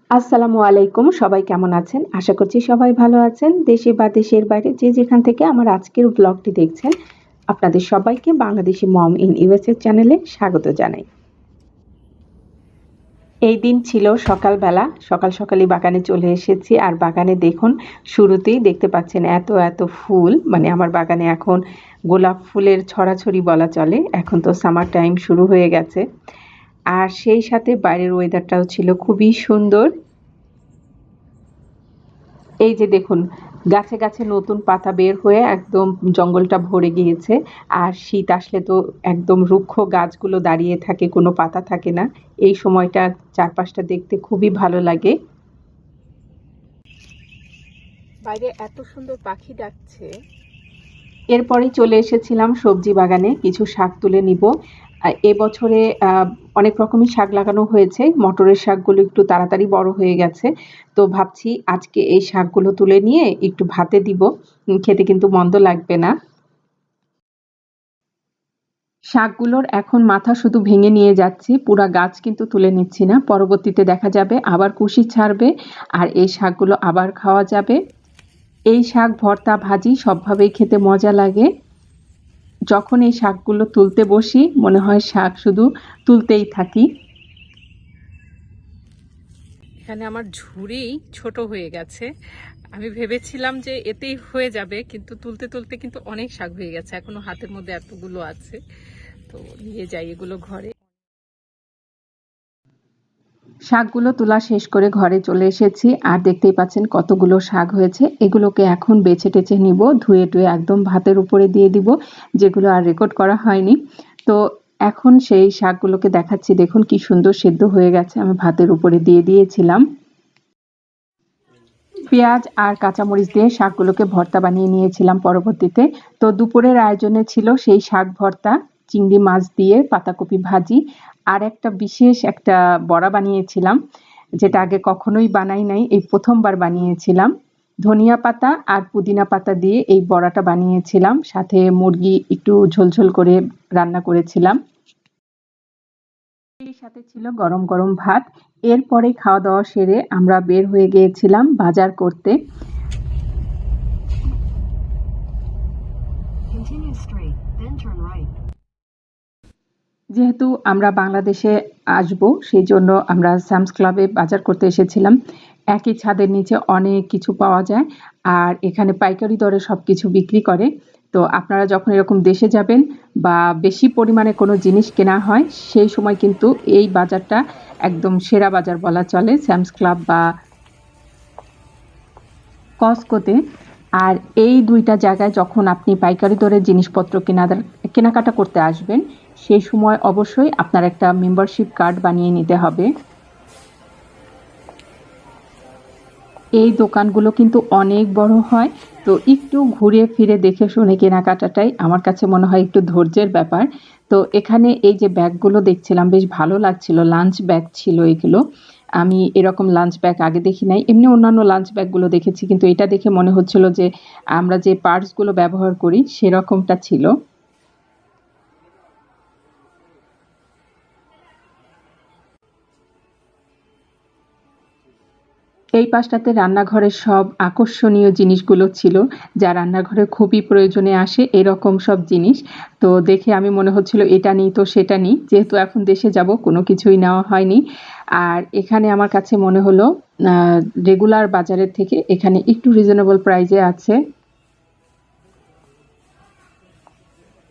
আসসালামু আলাইকুম। সবাই কেমন আছেন? আশা করছি সবাই ভালো আছেন। দেশে বা দেশের বাইরে যে যেখান থেকে আমার আজকের ব্লগটি দেখছেন, আপনাদের সবাইকে বাংলাদেশি মম ইন ইউএসএ চ্যানেলে স্বাগত জানাই। এই দিন ছিল সকালবেলা। সকালই বাগানে চলে এসেছি। আর বাগানে দেখুন শুরুতেই দেখতে পাচ্ছেন এত ফুল। মানে আমার বাগানে এখন গোলাপ ফুলের ছড়াছড়ি বলা চলে। এখন তো সামার টাইম শুরু হয়ে গেছে। আর সেই সাথে বাইরের ওয়েদারটাও ছিল খুবই সুন্দর। এই যে দেখুন গাছে নতুন পাতা বের হয়ে একদম জঙ্গলটা ভরে গিয়েছে। আর শীত আসলে তো একদম রুক্ষ গাছগুলো দাঁড়িয়ে থাকে, কোনো পাতা থাকে না। এই সময়টা চারপাশটা দেখতে খুবই ভালো লাগে। বাইরে এত সুন্দর পাখি ডাকছে। এরপরেই চলে এসেছিলাম সবজি বাগানে কিছু শাক তুলে নিব। এবছরে অনেক রকমই শাক লাগানো হয়েছে। মটরের শাকগুলো একটু তাড়াতাড়ি বড় হয়ে গেছে। তো ভাবছি আজকে এই শাকগুলো তুলে নিয়ে একটু ভাতে দিব। খেতে কিন্তু মন্দ লাগবে না। শাকগুলোর এখন মাথা শুধু ভেঙে নিয়ে যাচ্ছি, পুরা গাছ কিন্তু তুলে নিচ্ছি না। পরবর্তীতে দেখা যাবে আবার কুশি ছাড়বে আর এই শাকগুলো আবার খাওয়া যাবে। এই শাক ভর্তা, ভাজি সবভাবেই খেতে মজা লাগে। যখন এই শাকগুলো তুলতে বসি মনে হয় শাক শুধু তুলতেই থাকি। এখানে আমার ঝুড়ি ছোট হয়ে গেছে। আমি ভেবেছিলাম যে এতেই হয়ে যাবে, কিন্তু তুলতে তুলতে কিন্তু অনেক শাক হয়ে গেছে। এখনো হাতের মধ্যে এতগুলো আছে, তো নিয়ে যাই এগুলো ঘরে। শাকগুলো তোলা শেষ করে ঘরে চলে এসেছি আর দেখতেই পাচ্ছেন কতগুলো শাক হয়েছে। এগুলোকে এখন বেছে টেছে নিব, ধুয়ে টুয়ে একদম ভাতের উপরে দিয়ে দিব, যেগুলো আর রেকর্ড করা হয়নি। তো এখন সেই শাকগুলোকে দেখাচ্ছি, দেখুন কি সুন্দর সেদ্ধ হয়ে গেছে। আমি ভাতের উপরে দিয়ে দিয়েছিলাম। পেঁয়াজ আর কাঁচামরিচ দিয়ে শাকগুলোকে ভর্তা বানিয়ে নিয়েছিলাম পরবর্তীতে। তো দুপুরের আয়োজনে ছিল সেই শাক ভর্তা, চিংড়ি মাছ দিয়ে পাতাকপি ভাজি, আর একটা বিশেষ একটা বড়া বানিয়েছিলাম, যেটা আগে কখনোই বানাই নাই, এই প্রথমবার বানিয়েছিলাম। ধনিয়া পাতা আর পুদিনা পাতা দিয়ে এই বড়াটা বানিয়েছিলাম, সাথে মুরগি একটু ঝোলঝোল করে রান্না করেছিলাম। এই সাথে ছিল গরম গরম ভাত। এরপরে খাওয়া দাওয়া সেরে আমরা বের হয়ে গিয়েছিলাম বাজার করতে। যেহেতু আমরা বাংলাদেশে আসবো সেই জন্য আমরা সামস ক্লাবে বাজার করতে এসেছিলাম। একই ছাদের নিচে অনেক কিছু পাওয়া যায় আর এখানে পাইকারি দরে সব কিছু বিক্রি করে। তো আপনারা যখন এরকম দেশে যাবেন বা বেশি পরিমাণে কোনো জিনিস কেনা হয় সেই সময় কিন্তু এই বাজারটা একদম সেরা বাজার বলা চলে, সামস ক্লাব বা কস্টকোতে। আর এই ২ টা জায়গায় যখন আপনি পাইকারি দরে জিনিসপত্র কেনাকাটা করতে আসবেন, সেই সময় অবশ্যই আপনার একটা মেম্বারশিপ কার্ড বানিয়ে নিতে হবে। এই দোকানগুলো কিন্তু অনেক বড় হয়। তো একটু ঘুরে ফিরে দেখে শুনে কেনাকাটাটাই আমার কাছে মনে হয় একটু ধৈর্যের ব্যাপার। তো এখানে এই যে ব্যাগগুলো দেখছিলাম বেশ ভালো লাগছিল। লাঞ্চ ব্যাগ ছিল এগুলো। আমি এরকম লাঞ্চ ব্যাগ আগে দেখি নাই। এমনি অন্যান্য লাঞ্চ ব্যাগগুলো দেখেছি, কিন্তু এটা দেখে মনে হচ্ছিল যে আমরা যে পার্সগুলো ব্যবহার করি সেরকমটা ছিল। এই পাশটাতে রান্নাঘরের সব আকর্ষণীয় জিনিসগুলো ছিল, যা রান্নাঘরে খুবই প্রয়োজনে আসে এরকম সব জিনিস। তো দেখে আমি মনে হচ্ছিল এটা নিই তো সেটা নিই। যেহেতু এখন দেশে যাব কোনো কিছুই নেওয়া হয়নি। আর এখানে আমার কাছে মনে হলো আ রেগুলার বাজারের থেকে এখানে একটু রিজনেবল প্রাইস এ আছে।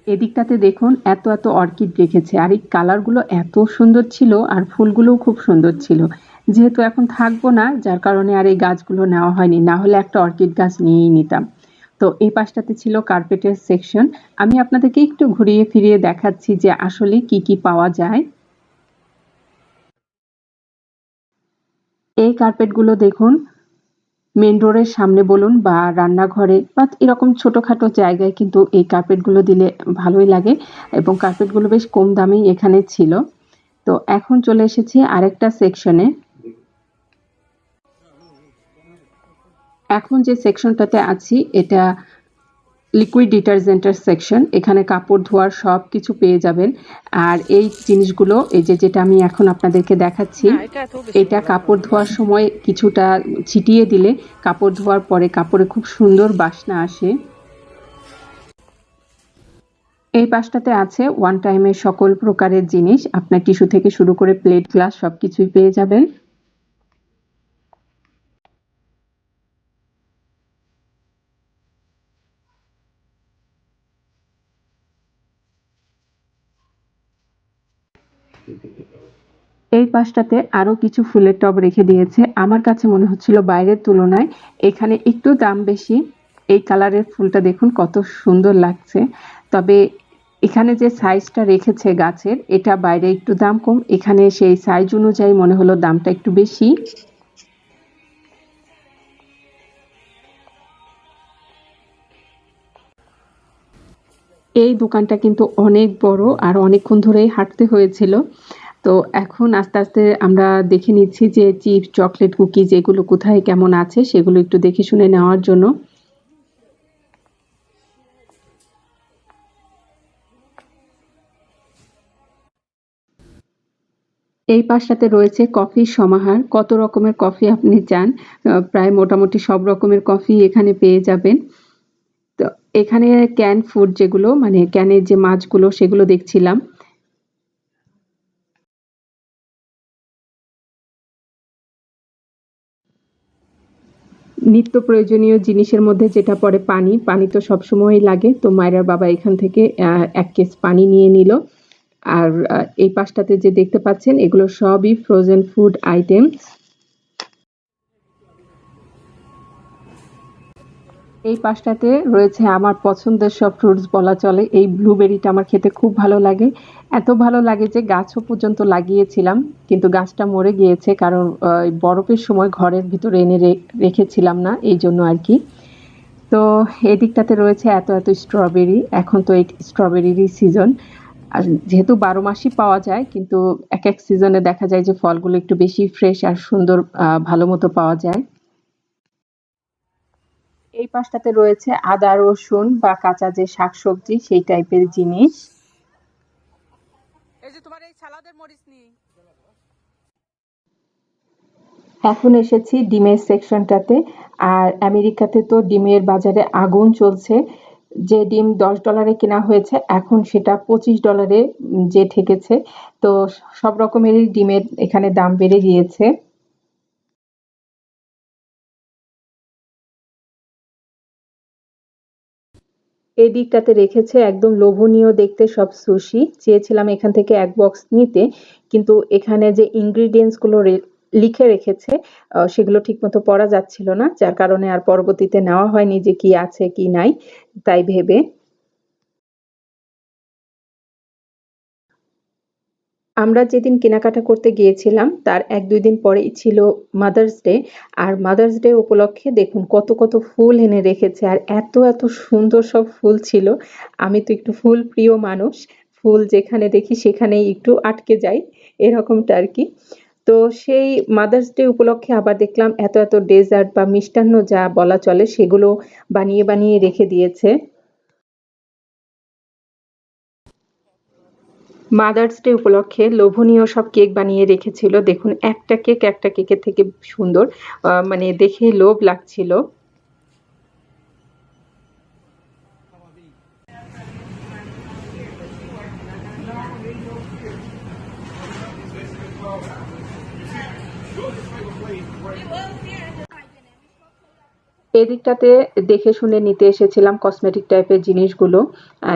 এদিকটাতে দেখুন এত অর্কিড রেখেছে আর এই কালারগুলো এত সুন্দর ছিল আর ফুলগুলোও খুব সুন্দর ছিল। যেহেতু এখন থাকবো না যার কারণে আর এই গাছগুলো নেওয়া হয়নি, না হলে একটা অর্কিড গাছ নিয়েই নিতাম। তো এই পাশটাতে ছিল কার্পেটের সেকশন। আমি আপনাদেরকে একটু ঘুরিয়ে ফিরিয়ে দেখাচ্ছি যে আসলে কি পাওয়া যায়। এই কার্পেটগুলো দেখুন মেন ডোরের সামনে বলুন বা রান্নাঘরে বা এরকম ছোটখাটো জায়গায় কিন্তু এই কার্পেটগুলো দিলে ভালোই লাগে, এবং কার্পেটগুলো বেশ কম দামেই এখানে ছিল। তো এখন চলে এসেছি আরেকটা সেকশনে। এখন যে সেকশনটাতে আছি এটা লিকুইড ডিটারজেন্টের সেকশন। এখানে কাপড় ধোয়ার সবকিছু পেয়ে যাবেন। আর এই জিনিসগুলো এই যেটা আমি এখন আপনাদেরকে দেখাচ্ছি, না, এটা এত বেশি এটা ভালো লাগলো কাপড় না। ধোয়ার সময় কিছুটা ছিটিয়ে দিলে কাপড় ধোয়ার পরে কাপড়ে খুব সুন্দর বাসনা আসে। এই পাশটাতে আছে ওয়ান টাইমের সকল প্রকারের জিনিস। আপনার টিস্যু থেকে শুরু করে প্লেট, গ্লাস সবকিছুই পেয়ে যাবেন। এই পাশটাতে আরো কিছু ফুলের টব রেখে দিয়েছে। আমার কাছে মনে হচ্ছিল বাইরের তুলনায় এখানে একটু দাম বেশি। এই কালারের ফুলটা দেখুন কত সুন্দর লাগছে। তবে এখানে যে সাইজটা রেখেছে গাছের, এটা বাইরে একটু দাম কম, এখানে সেই সাইজ অনুযায়ী মনে হলো দামটা একটু বেশি। এই দোকানটা কিন্তু অনেক বড় আর অনেকক্ষণ ধরেই হাঁটতে হয়েছিল। তো এখন আস্তে আস্তে আমরা দেখে নিচ্ছি যে চিপস, চকলেট, কুকিজ এগুলো কোথায় কেমন আছে সেগুলো একটু দেখে শুনে নেওয়ার জন্য। এই পাশটাতে রয়েছে কফির সমাহার। কত রকমের কফি আপনি চান, প্রায় মোটামুটি সব রকমের কফি এখানে পেয়ে যাবেন। তো এখানে ক্যান ফুড যেগুলো মানে ক্যানের যে মাছগুলো সেগুলো দেখছিলাম। নিত্য প্রয়োজনীয় জিনিসের মধ্যে যেটা পড়ে পানি। পানি তো সবসময়ই লাগে। তো মায়রার বাবা এখান থেকে ১ কেস পানি নিয়ে নিল। আর এই পাশটাতে যে দেখতে পাচ্ছেন এগুলো সবই ফ্রোজেন ফুড আইটেমস। এই পাশটাতে রয়েছে আমার পছন্দের সব ফ্রুটস বলা চলে। এই ব্লুবেরিটা আমার খেতে খুব ভালো লাগে। এত ভালো লাগে যে গাছও পর্যন্ত লাগিয়েছিলাম। কিন্তু গাছটা মরে গিয়েছে কারণ বরফের সময় ঘরের ভিতরে এনে রেখেছিলাম না, এইজন্য আরকি। তো এদিকটাতে রয়েছে এত স্ট্রবেরি। এখন তো এই স্ট্রবেরিরই সিজন। আর যেহেতু ১২ মাসই পাওয়া যায় কিন্তু একেক সিজনে দেখা যায় যে ফলগুলো একটু বেশি ফ্রেশ আর সুন্দর ভালো মতো পাওয়া যায়। এই পাশটাতে রয়েছে আদা, রসুন বা কাঁচা যে শাকসবজি সেই টাইপের জিনিস। এই যে তোমার এই সালাদের মরিচ নিই। এখন এসেছি ডিমের সেকশনটাতে। আর আমেরিকাতে তো ডিমের বাজারে আগুন চলছে। যে ডিম $10 কেনা হয়েছে এখন সেটা $25 যে ঠেকেছে। তো সব রকমেরই ডিমের এখানে দাম বেড়ে গিয়েছে। এই দিকটাতে রেখেছে একদম লোভনীয় দেখতে সব সুশি। চেয়েছিলাম এখান থেকে ১ বক্স নিতে। কিন্তু এখানে যে ingredients গুলো লিখে রেখেছে সেগুলো ঠিকমতো পড়া যাচ্ছিল না। যার কারণে আর পরবর্তীতে নেওয়া হয়নি যে কি আছে কি নাই তাই ভেবে। আমরা যেদিন কেনাকাটা করতে গিয়েছিলাম তার ১-২ দিন পরেই ছিল মাদার্স ডে। আর মাদার্স ডে উপলক্ষে দেখুন কত ফুল এনে রেখেছে। আর এত সুন্দর সব ফুল ছিল। আমি তো একটু ফুল প্রিয় মানুষ। ফুল যেখানে দেখি সেখানেই একটু আটকে যাই। এরকমটা আরকি। তো সেই মাদার্স ডে উপলক্ষে আবার দেখলাম এত ডেজার্ট বা মিষ্টান্ন যা বলা চলে সেগুলো বানিয়ে রেখে দিয়েছে। মাদার্স ডে উপলক্ষে লোভনীয় সব কেক বানিয়ে রেখেছিল। দেখুন একটা কেকের থেকে সুন্দর। মানে দেখেই লোভ লাগছিল। এদিকটাতে দেখে শুনে নিতে এসেছিলাম কসমেটিক টাইপের জিনিসগুলো।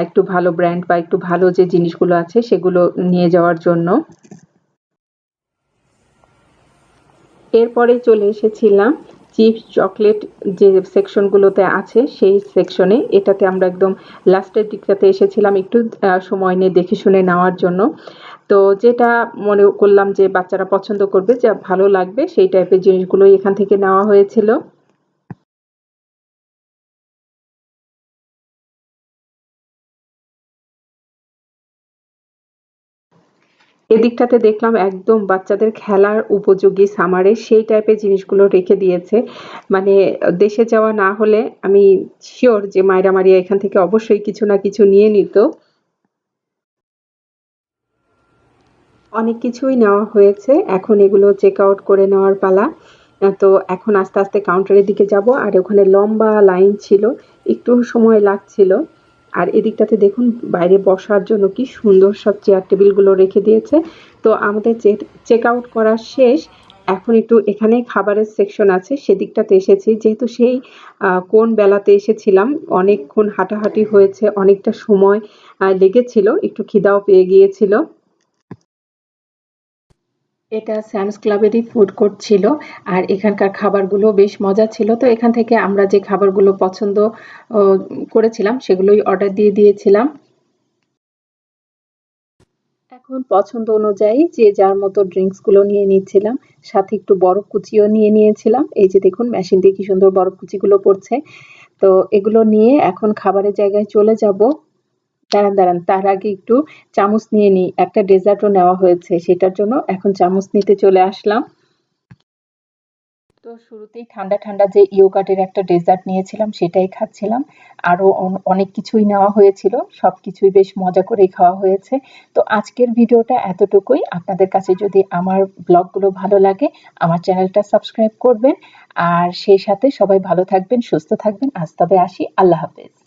একটু ভালো ব্র্যান্ড বা একটু ভালো যে জিনিসগুলো আছে সেগুলো নিয়ে যাওয়ার জন্য। এরপরেই চলে এসেছিলাম চিপস, চকলেট যে সেকশনগুলোতে আছে সেই সেকশনে। এটাতে আমরা একদম লাস্টের দিকটাতে এসেছিলাম একটু সময় নিয়ে দেখে শুনে নেওয়ার জন্য। তো যেটা মনে করলাম যে বাচ্চারা পছন্দ করবে, যা ভালো লাগবে সেই টাইপের জিনিসগুলোই এখান থেকে নেওয়া হয়েছিল। এদিকটাতে দেখলাম একদম বাচ্চাদের খেলার উপযোগী সামারে সেই টাইপের জিনিসগুলো রেখে দিয়েছে। মানে দেশে যাওয়া না হলে আমি সিওর যে মাইরা মারিয়া এখান থেকে অবশ্যই কিছু না কিছু নিয়ে নিত। অনেক কিছুই নেওয়া হয়েছে। এখন এগুলো চেক আউট করে নেওয়ার পালা। তো এখন আস্তে, আস্তে কাউন্টারের দিকে যাবো। আর ওখানে লম্বা লাইন ছিল। একটু সময় লাগছিল। আর এদিকটাতে দেখুন বাইরে বসার জন্য কি সুন্দর সব চেয়ার টেবিলগুলো রেখে দিয়েছে। তো আমাদের চেক আউট করা শেষ। এখন একটু এখানে খাবারের সেকশন আছে সেদিকটাতে এসেছি। যেহেতু সেই কোন বেলাতে এসেছিলাম, অনেকক্ষণ হাঁটাহাঁটি হয়েছে, অনেকটা সময় লেগেছিল। একটু খিদাও পেয়ে গিয়েছিল। এটা স্যামস ক্লাবেরই ফুড কোর্ট ছিল। আর এখানকার খাবারগুলো বেশ মজা ছিল। তো এখান থেকে আমরা যে খাবারগুলো পছন্দ ও করেছিলাম সেগুলোই অর্ডার দিয়ে দিয়েছিলাম। এখন পছন্দ অনুযায়ী যে যার মতো ড্রিংকস গুলো নিয়ে নিচ্ছিলাম। সাথে একটু বরফ কুচিও নিয়ে নিয়েছিলাম। এই যে দেখুন মেশিন দিয়ে কি সুন্দর বরফ কুচিগুলো পড়ছে। তো এগুলো নিয়ে এখন খাবারের জায়গায় চলে যাব। দাঁড়ান, দাঁড়ান। তার আগে একটু চামচ নিয়ে নিই। একটা ডেজার্টও নেওয়া হয়েছে। সেটার জন্য এখন চামচ নিতে চলে আসলাম। তো শুরুতেই ঠান্ডা, ঠান্ডা যে ইয়োগার্টের একটা ডেজার্ট নিয়েছিলাম সেটাই খাচ্ছিলাম। আরো অনেক কিছুই নেওয়া হয়েছিল। সবকিছুই বেশ মজা করেই খাওয়া হয়েছে। তো আজকের ভিডিওটা এতটুকুই। আপনাদের কাছে যদি আমার ব্লগগুলো ভালো লাগে, আমার চ্যানেলটা সাবস্ক্রাইব করবেন। আর সেই সাথে সবাই ভালো থাকবেন, সুস্থ থাকবেন। আজ তবে আসি। আল্লাহ হাফেজ।